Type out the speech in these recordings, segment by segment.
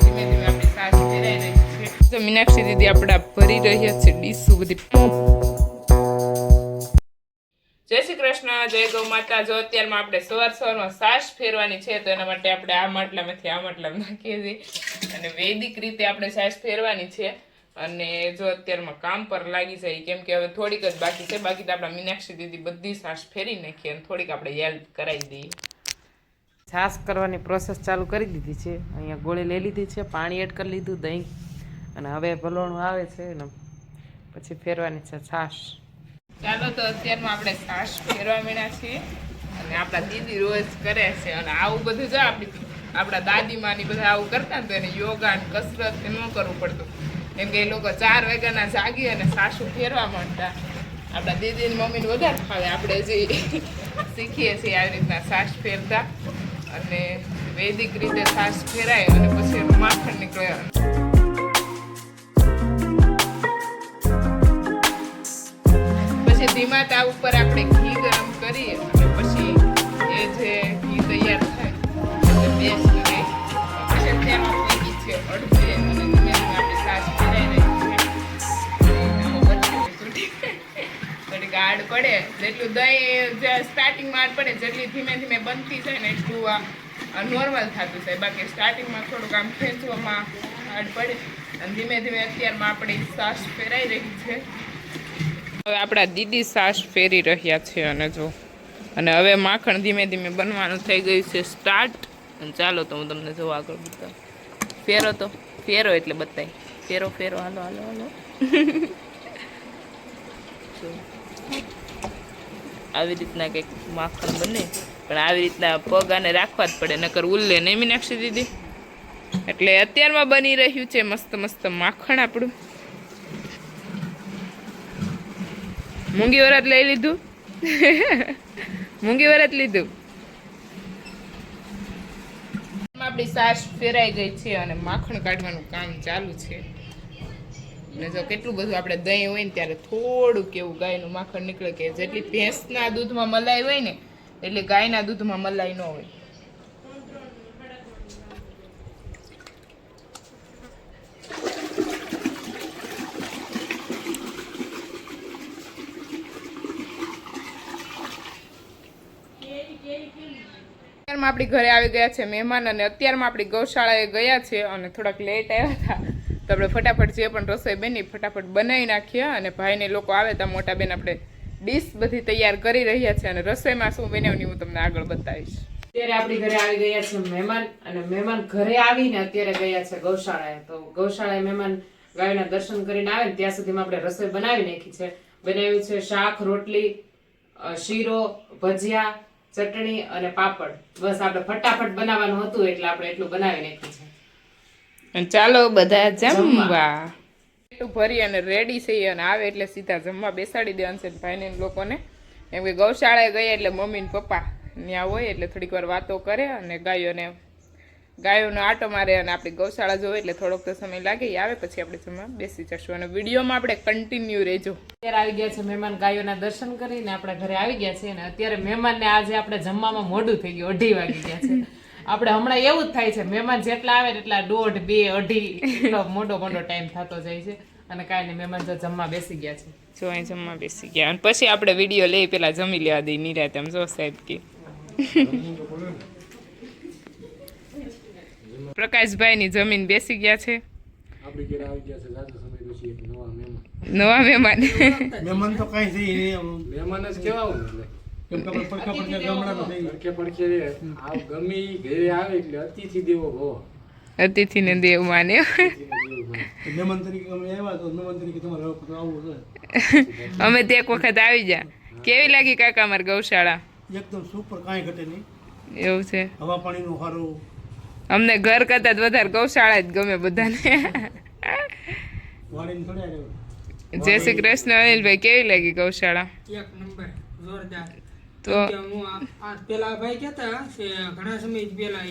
ધીમે ધીમે આપણી સાસ ફેરાઈ રહી છે. તો મીનાક્ષી દીદી આપણા ભરી રહ્યા છે ડીશું બધી. જય શ્રી કૃષ્ણ, જય ગૌ માતા. જો અત્યારમાં આપણે સવારમાં સાસ ફેરવાની છે તો એના માટે આપણે આ માટલામાંથી આ માટલામાં નાખીએ છીએ અને વૈદિક રીતે આપણે સાસ ફેરવાની છે. અને જો અત્યારમાં કામ પર લાગી જાય કેમ કે હવે થોડીક જ બાકી છે. બાકી તો આપણા મીનાક્ષી દીદી બધી સાસ ફેરી નાખીએ અને થોડીક આપણે હેલ્પ કરાવી દઈએ. છાશ કરવાની પ્રોસેસ ચાલુ કરી દીધી છે. અહીંયા ગોળી લઈ લીધી છે, પાણી એડ કરી લીધું, દહીં, અને હવે ભલોણું આવે છે ને પછી ફેરવાની છે છાશ. ચાલો તો અત્યારમાં આપણે છાશ ફેરવા માંડ્યા છીએ અને આપણા દીદી રોજ કરે છે. અને આવું બધું જો આપણા દાદીમાની બધા આવું કરતા ને તો એને યોગા અને કસરત ન કરવું પડતું. કેમ કે એ લોકો 4 વાગ્યાના જાગી અને સાસુ ફેરવા માંડતા. આપણા દીદીની મમ્મીને વધારે ફાવે. આપણે જે શીખીએ છીએ આવી રીતના છાશ ફેરતા અને વૈદિક રીતે છાશ ફેરાય અને પછી એનું માખણ નીકળે. ધીમા તાવ ઉપર આપણે ઘી ગરમ કરીએ અને પછી એ જે ઘી તૈયાર થાય બેસ્ટ રહે. પછી તેમાં કોઈ છે અડધી અને ધીમે ધીમે આપણે છાશ ફેરાઈ રહી છે. થોડી ગાઢ પડે જેટલું દહીં સ્ટાર્ટિંગમાં આડ પડે જેટલી ધીમે ધીમે બનતી જાય ને એટલું આ નોર્મલ થતું જાય. બાકી સ્ટાર્ટિંગમાં થોડુંક આમ ખેંચવામાં હાર્ડ પડે અને ધીમે ધીમે અત્યારમાં આપણી છાશ ફેરાઈ રહી છે. હવે આપણા દીદી છાશ ફેરી રહ્યા છે અને જો અને હવે માખણ ધીમે ધીમે બનવાનું થઈ ગયું છે સ્ટાર્ટ. અને ચાલો તો હું તમને જો આગળ બતાવું. ફેરો તો ફેરો એટલે બતાય. ફેરો ફેરો હાલો હાલો હાલો. આવી રીતના કંઈક માખણ બને પણ આવી રીતના પગ આને રાખવા જ પડે નકર ઉલ્લે નહીં મીનાક્ષી દીદી. એટલે અત્યારમાં બની રહ્યું છે મસ્ત મસ્ત માખણ આપણું. મૂંગી વરત લઈ લીધું. મૂંગી વરત લીધું. આપણી છાશ ફેરાઈ ગઈ છે અને માખણ કાઢવાનું કામ ચાલુ છે. અને જો કેટલું બધું આપણે દહીં હોય ને ત્યારે થોડુંક એવું ગાયનું માખણ નીકળે કે જેટલી ભેંસના દૂધમાં મલાઈ હોય ને એટલે ગાયના દૂધમાં મલાઈ ન હોય. આપણી ઘરે આવી ગયા છે મહેમાન અને અત્યારમાં આપણી ગૌશાળાએ ગયા છે અને થોડાક લેટ આવ્યા હતા તો આપણે ફટાફટ જે પણ રસોઈ બની ફટાફટ બનાવી નાખીએ. અને ભાઈને લોકો આવે તો મોટા બેન આપણે ડીશ બધી તૈયાર કરી રહ્યા છે અને રસોઈમાં શું બનાવની હું તમને આગળ બતાવીશ. અત્યારે આપણી ઘરે આવી ગયા છે મહેમાન અને મહેમાન ઘરે આવીને અત્યારે ગયા છે ગૌશાળાએ. તો ગૌશાળાએ મહેમાન ગાયોના દર્શન કરીને આવે ને ત્યાં સુધીમાં આપણે રસોઈ બનાવી નાખી છે. બનાવ્યું છે શાક, રોટલી, શીરો, ભજીયા, ચટણી અને પાપડ. બસ આપણે ફટાફટ બનાવવાનું હતું એટલે આપણે એટલું બનાવી નાખ્યું છે. ચાલો બધા જમવા. એટલું ભરી અને રેડી થઈ અને આવે એટલે સીધા જમવા બેસાડી દેવાનું છે ભાઈને લોકોને. એમ કે ગૌશાળાએ ગયા એટલે મમ્મી ને પપ્પા ત્યાં હોય એટલે થોડીક વાર વાતો કરે અને ગાયોનો આટો મારે અને આપણી ગૌશાળા જોવે એટલે થોડોક તો સમય લાગે. આવે પછી આપણે જમવા બેસી જશું અને વિડીયોમાં આપણે કન્ટિન્યુ રહેજો. અત્યારે આવી ગયા છે મહેમાન ગાયોના દર્શન કરીને આપણા ઘરે આવી ગયા છે અને અત્યારે મહેમાનને આજે આપણે જમવામાં મોડું થઈ ગયું. 2:30 વાગી ગયા છે. આપણે હમણાં એવું જ થાય છે મહેમાન જેટલા આવે એટલા 1:30, 2, 2:30 એટલો મોટો ટાઈમ થતો જાય છે. અને કાંઈ નહીં મહેમાન જો જમવા બેસી ગયા છે. જો અહીં જમવા બેસી ગયા અને પછી આપણે વિડીયો લઈ પેલા જમી લેવા દઈ નિરાતે. આમ જો સાહેબ કે પ્રકાશભાઈ ની જમીન બેસી ગયા છે. નવા મહેમાન મહેમાન તો કઈ થઈ મહેમાન જ કેવા કેમ કે પડખા ગામડાનો પડખે આ ગમી ઘરે આવે એટલે અતિથિ દેવો ભવ. અતિથિ ને દેવ માને. મહેમાન તરીકે અમે આવ્યા તો મહેમાન તરીકે તમારે આવવું છે. અમે તે એક વખત આવી જા. કેવી લાગી કાકા અમારી ગૌશાળા? એકદમ સુપર, કાંઈ ઘટે નહીં. એવું છે. હવા પાણીનું સારું. અમને ઘર કરતા વધારે ગૌશાળા જ ગમે બધાને. વાડીને થોડા જય શ્રી કૃષ્ણ અનિલભાઈ, કેવી લાગી ગૌશાળા? એક નંબર, જોરદાર. તો હું આ પેલા ભાઈ કહેતા કે ઘણા સમય પહેલા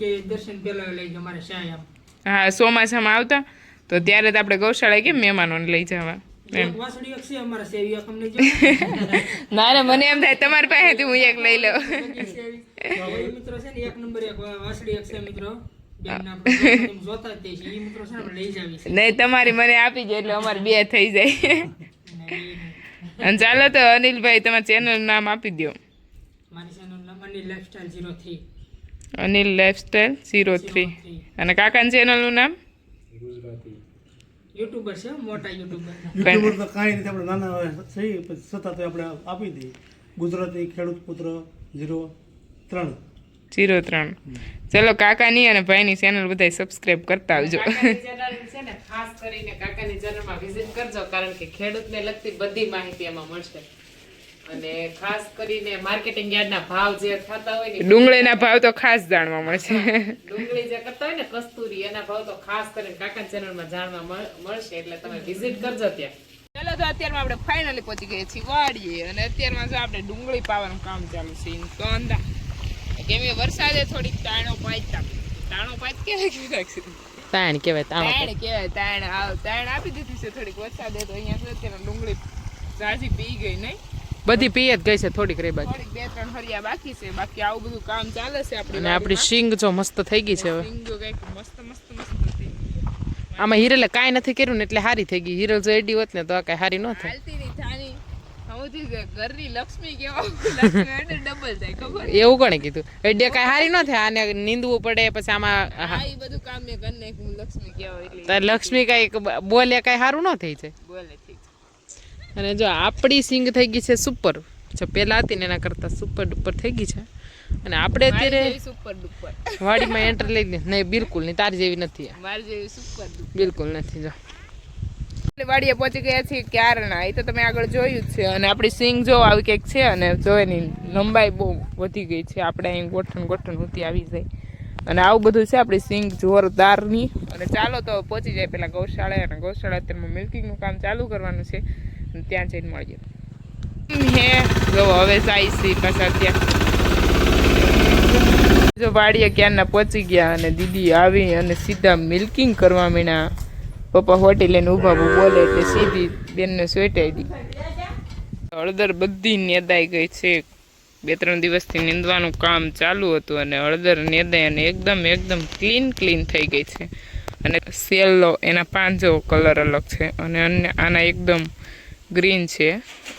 કે દર્શન પહેલા લઈ જાય મારે શાયમ. હા, ચોમાસામાં આવતા તો ત્યારે જ આપણે ગૌશાળા કેમ મહેમાનોને લઈ જવા. એક વાસળી એક છે અમારા સેવી એક અમને જો. ના ના, મને એમ થાય તમારી પાસેથી હું એક લઈ લઉં. મિત્રો છે ને એક નંબર, એક વાસળી એક છે મિત્રો. બેનના આપણે તમે જોતા જ તે ઈ મિત્રો છે ને આપણે લઈ જાવી છે નહીં તમારી મને આપી જાય એટલે અમારે બે થઈ જાય. અને ચાલો તો અનિલભાઈ તમારા ચેનલનું નામ આપી દો. મારી ચેનલ નામ અનિલ લાઈફસ્ટાઈલ 03 અનિલ લાઈફસ્ટાઈલ 03. અને કાકાના ચેનલનું નામ ગુજરાતી યુટ્યુબર છે મોટા યુટ્યુબર યુટ્યુબર તો કાંઈ નથી, આપણે નાના સહી પછી છતાં તો આપણે આપી દઈએ. ગુજરાતી ખેડૂત પુત્ર 03. 03. ચલો કાકાની અને ભાઈની ચેનલ બધા સબસ્ક્રાઇબ કરતા આવજો. કાકાની ચેનલ છે ને ખાસ કરીને કાકાની ચેનલમાં વિઝિટ કરજો, કારણ કે ખેડૂતને લગતી બધી માહિતી એમાં મળશે. અને ખાસ કરીને માર્કેટિંગ યાર્ડના ભાવ જે થતા હોય ને, ડુંગળીના ભાવ તો ખાસ જાણવા મળશે. ડુંગળી જે કરતા હોય ને કસ્તુરી, એના ભાવ તો ખાસ કરીને કાકાની ચેનલમાં જાણવા મળશે, એટલે તમે વિઝિટ કરજો ત્યાં. ચલો તો અત્યારમાં આપણે ફાઇનલી પહોંચી ગયા છીએ વાડીએ અને અત્યારમાં જો આપણે ડુંગળી પાવાનું કામ ચાલુ છે. કંદા કેમ કે વરસાદે થોડીક તાણો પાયતા કેવાય તાણ કહેવાય, તાણ આપી દીધી છે થોડીક વરસાદે. તો અહીંયા તો અત્યારે ડુંગળી ઝાઝી પી ગઈ નહીં, બધી પીએ જ ગઈ છે, થોડીક રહી બાકી. થોડીક 2-3 હરિયા બાકી છે. બાકી આવું બધું કામ ચાલે છે અને આપણી શીંગ જો મસ્ત થઈ ગઈ છે હવે. સિંગો કઈક મસ્ત થઈ ગઈ. આમાં હિરલે કાંઈ નથી કર્યું ને એટલે હારી થઈ ગઈ. હિરલ જો એડી હોત ને તો કાંઈ હારી ન થાય. હાલતી નહીં થાની હવથી ઘરની લક્ષ્મી કેવા લક્ષ્મી એટલે ડબલ થાય ખબર. એવું કોણે કીધું? એડે કાંઈ હારી ન થાય, આને નીંદવું પડે પછી આમાં. હા એ બધું કામ મેં કરી નાખ્યું. લક્ષ્મી કેવા એટલે તાર લક્ષ્મી કાંઈ બોલે કાંઈ સારું ન થઈ જાય. બોલે ઠીક. અને જો આપણી સિંગ થઈ ગઈ છે સુપર, જો પેલા હતી ને એના કરતા સુપર ડુપર થઈ ગઈ છે. અને આપણે અત્યારે સુપર ડુપર વાડીમાં એન્ટર લઈ લે. નહીં બિલકુલ નહીં, તારી જેવી નથી આ. માર જેવી સુપર ડુપર બિલકુલ નથી. જો વાડીએ પહોંચી ગયા છીએ ક્યારના, એ તો તમે આગળ જોયું જ છે. અને આપણી સિંગ જો આવી કંઈક છે અને જો એની લંબાઈ બહુ વધી ગઈ છે. આપણે અહીં ગોઠણ હોતી આવી જાય અને આવું બધું છે આપણી સિંગ જોરદારની. અને ચાલો તો પહોંચી જાય પેલા ગૌશાળા. અને ગૌશાળા અત્યારમાં મિલ્કિંગનું કામ ચાલુ કરવાનું છે અને ત્યાં જઈને મળીએ. હે જો હવે જાય છે પાછા ત્યાં જો વાડીએ ક્યારના પહોંચી ગયા અને દીદી આવી અને સીધા મિલ્કિંગ કરવા માંડ્યા. પપ્પા હોટી લઈને ઊભા બોલે એટલે સીધી બેનને સ્વેટાઈ દી. હળદર બધી નેદાઈ ગઈ છે. 2-3 દિવસથી નીંદવાનું કામ ચાલુ હતું અને હળદર નેદાઈ અને એકદમ ક્લીન થઈ ગઈ છે. અને સેલો એના પાંજો કલર અલગ છે અને આના એકદમ ગ્રીન છે.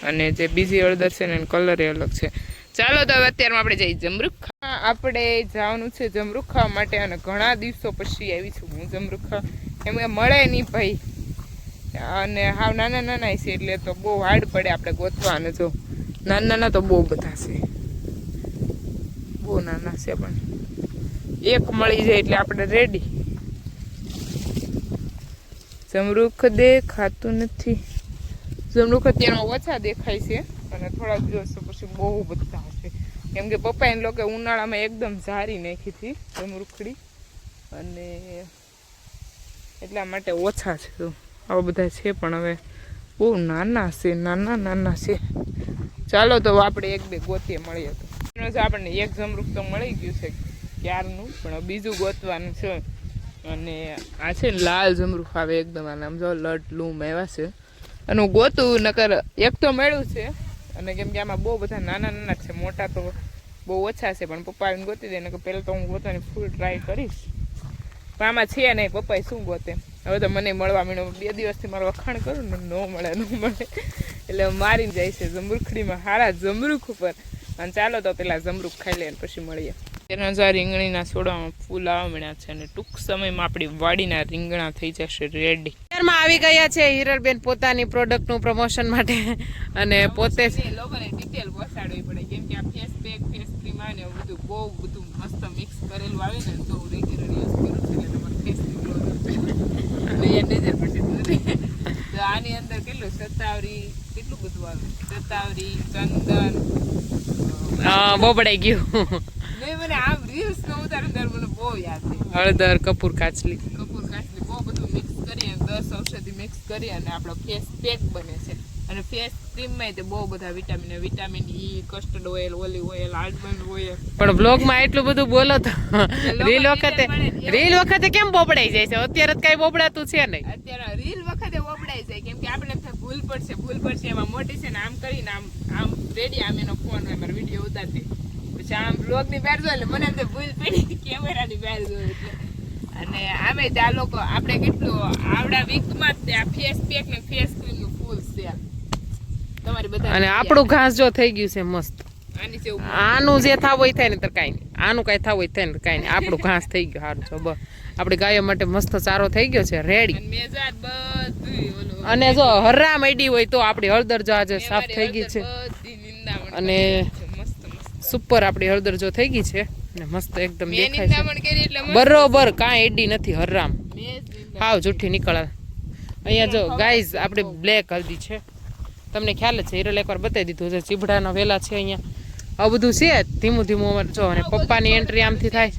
અને જે બીજી હળદર છે ને એનો કલર અલગ છે. ચાલો તો હવે અત્યારમાં આપણે જઈએ જમરૂખ ખાવા. આપણે જવાનું છે જમરૂખ ખાવા માટે અને ઘણા દિવસો પછી આવી છું હું જમરૂખ ખાવા. એમ મળે નહીં ભાઈ, અને હાવ નાના છે એટલે તો બહુ હાર્ડ પડે આપણે ગોતવા. અને જો નાના તો બહુ બધા છે, બહુ નાના છે, પણ એક મળી જાય એટલે આપણે રેડી. જમરૂખ દેખાતું નથી. જમરૂખ અત્યારમાં ઓછા દેખાય છે અને થોડાક દિવસો પછી બહુ બધા હશે. કેમ કે પપ્પાને લોકો ઉનાળામાં એકદમ ઝારી નાખી હતી જમરૂખડી અને એટલા માટે ઓછા છે. તો આવા બધા છે પણ હવે બહુ નાના છે. ચાલો તો આપણે 1-2 ગોતીએ મળીએ. તો આપણને એક જમરૂખ તો મળી ગયું છે ક્યારનું, પણ બીજું ગોતવાનું છે. અને આ છે ને લાલ જમરૂખ આવે એકદમ, આ નામ જો લટ લૂમ આવ્યા છે. અને હું ગોતું નકર એક તો મળ્યું છે. અને કેમ કે આમાં બહુ બધા નાના છે, મોટા તો બહુ ઓછા છે. પણ પપ્પા આવીને ગોતી દે ને પહેલાં તો હું ગોતવાની ફૂલ ટ્રાય કરીશ. પણ આમાં છે નહીં, પપ્પાએ શું ગોતે. હવે તો મને મળવા માંડ્યો. 2 દિવસથી મારું વખાણ કરું ને ન મળે એટલે મારીને જાય છે જમરૂખડીમાં હારા જમરૂખ ઉપર. અને ચાલો તો પેલા જમરૂખ ખાઈ લઈએ પછી મળીએ. તેના જો રીંગણીના છોડવામાં ફૂલ આવવા મળ્યા છે અને ટૂંક સમયમાં આપણી વાડીના રીંગણા થઈ જશે રેડી. અત્યારમાં આવી ગયા છે હિરલબેન પોતાની પ્રોડક્ટનું પ્રમોશન માટે અને પોતે લોકોને ડિટેલ પહોંચાડવી પડે કેમ કે આ ફેસ પેક ફેસ ક્રીમ આવે ને બધું બહુ બધું મસ્ત મિક્સ કરેલું આવે ને તો રેગ્યુલર યુઝ કરું છું એટલે તમારે ફેસ ગ્લો અને એ નજર પડશે. તો આની અંદર કેટલું સત્તાવરી કેટલું બધું આવે, સત્તાવરી ચંદન બોબડાઈ ગયું. નહીં મને આમ રીલ્સ નો ઉતાર મને બહુ યાદ છે. હળદર, કપૂર કાચલી બહુ બધું મિક્સ કરી અને 10 ઔષધિ મિક્સ કરી અને આપણો ફેસ પેક બને છે. અને ફેસ ક્રીમમાં તે બહુ બધા vitamin E, custard oil, olive oil, almond oil. પણ બ્લોગમાં એટલું બધું બોલો તો રીલ વખતે કેમ બોબડાઈ જાય છે? અત્યારે કઈ બોબડાતું છે નહીં. અત્યારે રીલ વખતે બોબડાઈ જાય કેમ કે આપણે ભૂલ પડશે એમાં મોટી છે ને આમ કરીને આમ રેડી આમ એનો ફોન હોય મારો વિડીયો ઉતારતી પછી આમ બ્લોગ ની બહાર જો એટલે મને ભૂલ પડી કેમેરા ની બહાર જો એટલે અને આમે જ આ લોકો આપણે કેટલું આવડા વીકમાં જ આ ફેસ પેક ને ફેસ ક્રીમ નું ફૂલ સેલ તમારી બધા અને આપણું ઘાસ જો થઈ ગયું છે મસ્ત આની જેવું આનું જે થાવ હોય થાય ને તો કાંઈ નહીં આનું કાંઈ થાવ હોય થાય ને તો કાંઈ નહીં આપણું ઘાસ થઈ ગયું સારું છે બસ આપણી ગાયો માટે મસ્ત ચારો થઈ ગયો છે રેડી અને મેજાત બધું ઓલું અને જો હર્રા મળી હોય તો આપણી હળદર જો આજે સાફ થઈ ગઈ છે બધી નિંદામણ અને મસ્ત મસ્ત સુપર આપણી હળદર જો થઈ ગઈ છે અને મસ્ત એકદમ મેં દેખાય છે નિંદામણ કરી એટલે મસ્ત બરોબર કાંઈ એડી નથી હર્રામ મેં જ નિંદામણ હાવ જુઠ્ઠી નીકળે અહીંયા જો ગાઈઝ આપણે બ્લેક હલ્દી છે તમને ખ્યાલ જ છે હિરલ એકવાર બતાવી દીધું છે ચીભડાના વેલા છે અહીંયા આ બધું છે ધીમું ધીમું અમારે જો અને પપ્પાની એન્ટ્રી આમથી થાય